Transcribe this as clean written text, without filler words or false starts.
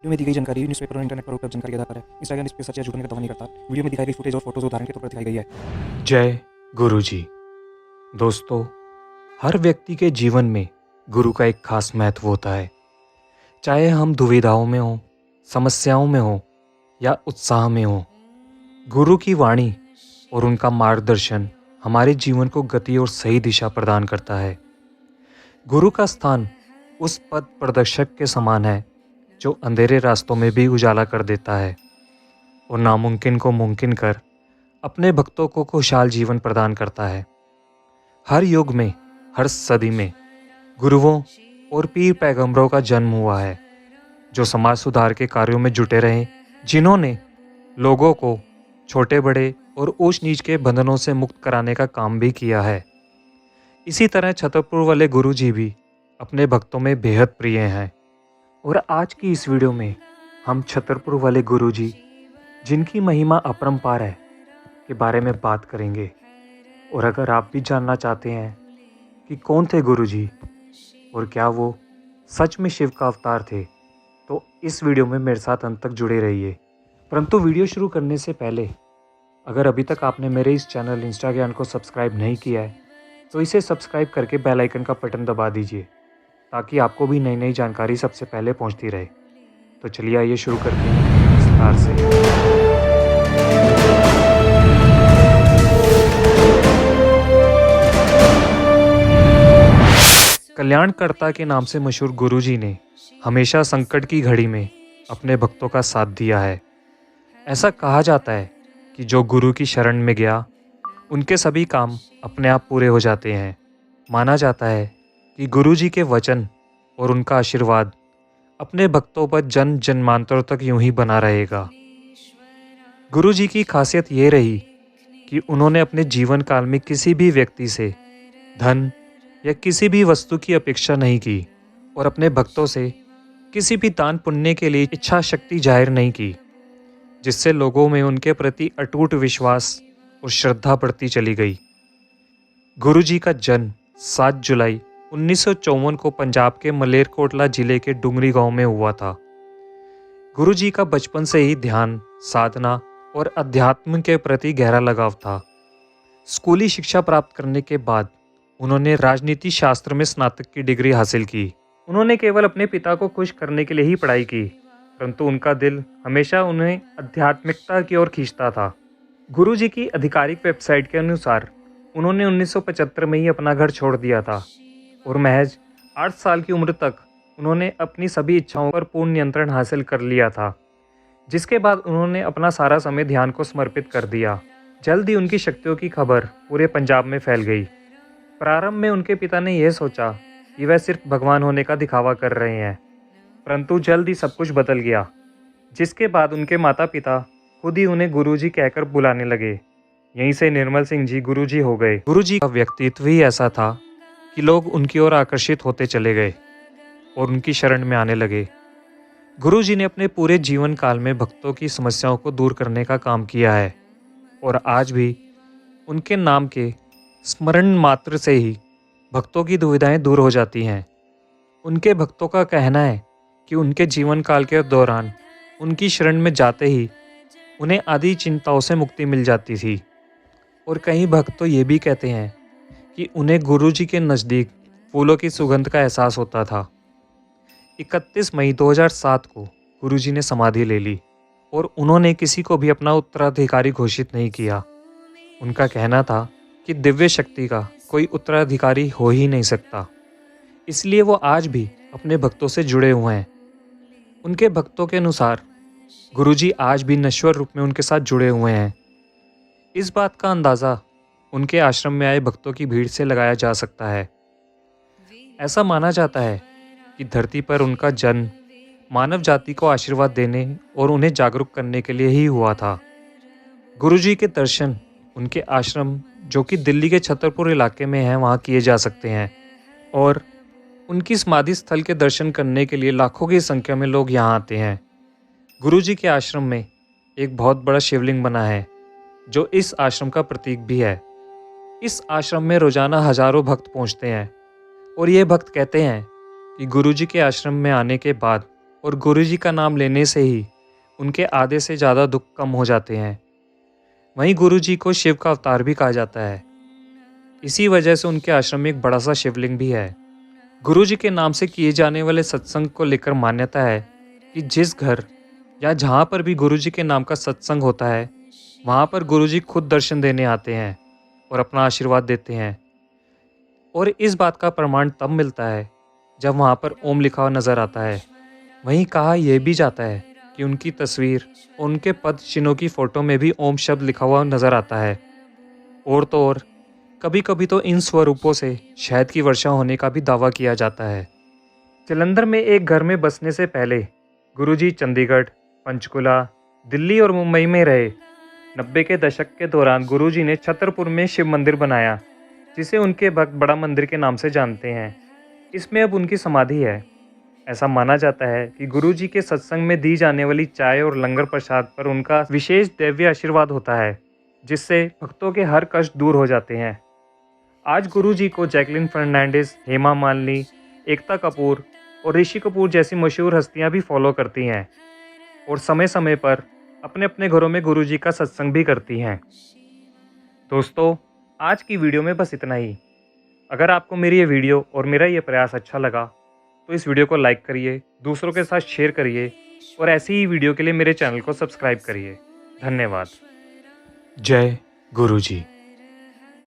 Video में दी गई जानकारी न्यूज़पेपर और इंटरनेट पर उपलब्ध जानकारी के आधार पर है। इंस्टाग्राम इस पे सच या झूठ होने का दावा नहीं करता। वीडियो में दिखाई गई फुटेज और फोटोज उदाहरण के तौर पर दिखाई गई है। जय गुरु जी। दोस्तों, हर व्यक्ति के जीवन में गुरु का एक खास महत्व होता है। चाहे हम दुविधाओं में हों, समस्याओं में हों या उत्साह में हों, गुरु की वाणी और उनका मार्गदर्शन हमारे जीवन को गति और सही दिशा प्रदान करता है। गुरु का स्थान उस पथ प्रदर्शक के समान है जो अंधेरे रास्तों में भी उजाला कर देता है और नामुमकिन को मुमकिन कर अपने भक्तों को खुशहाल जीवन प्रदान करता है। हर युग में, हर सदी में गुरुओं और पीर पैगंबरों का जन्म हुआ है जो समाज सुधार के कार्यों में जुटे रहे, जिन्होंने लोगों को छोटे बड़े और ऊंच नीच के बंधनों से मुक्त कराने का काम भी किया है। इसी तरह छतरपुर वाले गुरु जी भी अपने भक्तों में बेहद प्रिय हैं। और आज की इस वीडियो में हम छतरपुर वाले गुरु जी, जिनकी महिमा अपरंपार है, के बारे में बात करेंगे। और अगर आप भी जानना चाहते हैं कि कौन थे गुरु जी और क्या वो सच में शिव का अवतार थे, तो इस वीडियो में मेरे साथ अंत तक जुड़े रहिए। परंतु वीडियो शुरू करने से पहले अगर अभी तक आपने मेरे इस चैनल इंस्टाग्राम को सब्सक्राइब नहीं किया है तो इसे सब्सक्राइब करके बेल आइकन का बटन दबा दीजिए ताकि आपको भी नई नई जानकारी सबसे पहले पहुंचती रहे। तो चलिए आइए शुरू करते हैं विस्तार से। कल्याणकर्ता के नाम से मशहूर गुरु जी ने हमेशा संकट की घड़ी में अपने भक्तों का साथ दिया है। ऐसा कहा जाता है कि जो गुरु की शरण में गया, उनके सभी काम अपने आप पूरे हो जाते हैं। माना जाता है कि गुरु जी के वचन और उनका आशीर्वाद अपने भक्तों पर जन्म जन्मांतरों तक यूं ही बना रहेगा। गुरु जी की खासियत ये रही कि उन्होंने अपने जीवन काल में किसी भी व्यक्ति से धन या किसी भी वस्तु की अपेक्षा नहीं की और अपने भक्तों से किसी भी दान पुण्य के लिए इच्छा शक्ति जाहिर नहीं की, जिससे लोगों में उनके प्रति अटूट विश्वास और श्रद्धा बढ़ती चली गई। गुरु जी का जन्म 7 जुलाई 1954 को पंजाब के मलेरकोटला जिले के डुंगरी गांव में हुआ था। गुरु जी का बचपन से ही ध्यान, साधना और अध्यात्म के प्रति गहरा लगाव था। स्कूली शिक्षा प्राप्त करने के बाद उन्होंने राजनीति शास्त्र में स्नातक की डिग्री हासिल की। उन्होंने केवल अपने पिता को खुश करने के लिए ही पढ़ाई की, परंतु उनका दिल हमेशा उन्हें आध्यात्मिकता की ओर खींचता था। गुरु जी की आधिकारिक वेबसाइट के अनुसार उन्होंने 1975 में ही अपना घर छोड़ दिया था और महज 8 साल की उम्र तक उन्होंने अपनी सभी इच्छाओं पर पूर्ण नियंत्रण हासिल कर लिया था, जिसके बाद उन्होंने अपना सारा समय ध्यान को समर्पित कर दिया। जल्द ही उनकी शक्तियों की खबर पूरे पंजाब में फैल गई। प्रारंभ में उनके पिता ने यह सोचा कि वह सिर्फ भगवान होने का दिखावा कर रहे हैं, परंतु जल्द ही सब कुछ बदल गया, जिसके बाद उनके माता पिता खुद ही उन्हें गुरुजी कहकर बुलाने लगे। यहीं से निर्मल सिंह जी गुरुजी हो गए। गुरुजी का व्यक्तित्व ही ऐसा था कि लोग उनकी ओर आकर्षित होते चले गए और उनकी शरण में आने लगे। गुरुजी ने अपने पूरे जीवन काल में भक्तों की समस्याओं को दूर करने का काम किया है और आज भी उनके नाम के स्मरण मात्र से ही भक्तों की दुविधाएं दूर हो जाती हैं। उनके भक्तों का कहना है कि उनके जीवन काल के दौरान उनकी शरण में जाते ही उन्हें आदि चिंताओं से मुक्ति मिल जाती थी। और कई भक्त तो ये भी कहते हैं कि उन्हें गुरु जी के नज़दीक फूलों की सुगंध का एहसास होता था। 31 मई 2007 को गुरु जी ने समाधि ले ली और उन्होंने किसी को भी अपना उत्तराधिकारी घोषित नहीं किया। उनका कहना था कि दिव्य शक्ति का कोई उत्तराधिकारी हो ही नहीं सकता, इसलिए वो आज भी अपने भक्तों से जुड़े हुए हैं। उनके भक्तों के अनुसार गुरुजी आज भी नश्वर रूप में उनके साथ जुड़े हुए हैं। इस बात का अंदाज़ा उनके आश्रम में आए भक्तों की भीड़ से लगाया जा सकता है। ऐसा माना जाता है कि धरती पर उनका जन्म मानव जाति को आशीर्वाद देने और उन्हें जागरूक करने के लिए ही हुआ था। गुरुजी के दर्शन उनके आश्रम, जो कि दिल्ली के छतरपुर इलाके में है, वहाँ किए जा सकते हैं और उनकी समाधि स्थल के दर्शन करने के लिए लाखों की संख्या में लोग यहाँ आते हैं। गुरुजी के आश्रम में एक बहुत बड़ा शिवलिंग बना है जो इस आश्रम का प्रतीक भी है। इस आश्रम में रोजाना हजारों भक्त पहुँचते हैं और ये भक्त कहते हैं कि गुरुजी के आश्रम में आने के बाद और गुरुजी का नाम लेने से ही उनके आधे से ज़्यादा दुख कम हो जाते हैं। वहीं गुरुजी को शिव का अवतार भी कहा जाता है। इसी वजह से उनके आश्रम में एक बड़ा सा शिवलिंग भी है। गुरुजी के नाम से किए जाने वाले सत्संग को लेकर मान्यता है कि जिस घर या जहाँ पर भी गुरुजी के नाम का सत्संग होता है, वहाँ पर गुरुजी खुद दर्शन देने आते हैं और अपना आशीर्वाद देते हैं। और इस बात का प्रमाण तब मिलता है जब वहाँ पर ओम लिखा हुआ नज़र आता है। वहीं कहा यह भी जाता है कि उनकी तस्वीर और उनके पद चिन्हों की फ़ोटो में भी ओम शब्द लिखा हुआ नज़र आता है। और तो और कभी कभी तो इन स्वरूपों से शहद की वर्षा होने का भी दावा किया जाता है। जालंधर में एक घर में बसने से पहले गुरुजी चंडीगढ़, पंचकुला, दिल्ली और मुंबई में रहे। 90 के दशक के दौरान गुरुजी ने छतरपुर में शिव मंदिर बनाया, जिसे उनके भक्त बड़ा मंदिर के नाम से जानते हैं। इसमें अब उनकी समाधि है। ऐसा माना जाता है कि गुरुजी के सत्संग में दी जाने वाली चाय और लंगर प्रसाद पर उनका विशेष दैवीय आशीर्वाद होता है, जिससे भक्तों के हर कष्ट दूर हो जाते हैं। आज गुरुजी को जैकलिन फर्नांडिस, हेमा मालिनी, एकता कपूर और ऋषि कपूर जैसी मशहूर हस्तियां भी फॉलो करती हैं और समय समय पर अपने अपने घरों में गुरुजी का सत्संग भी करती हैं। दोस्तों, आज की वीडियो में बस इतना ही। अगर आपको मेरी ये वीडियो और मेरा ये प्रयास अच्छा लगा तो इस वीडियो को लाइक करिए, दूसरों के साथ शेयर करिए और ऐसी ही वीडियो के लिए मेरे चैनल को सब्सक्राइब करिए। धन्यवाद। जय गुरुजी।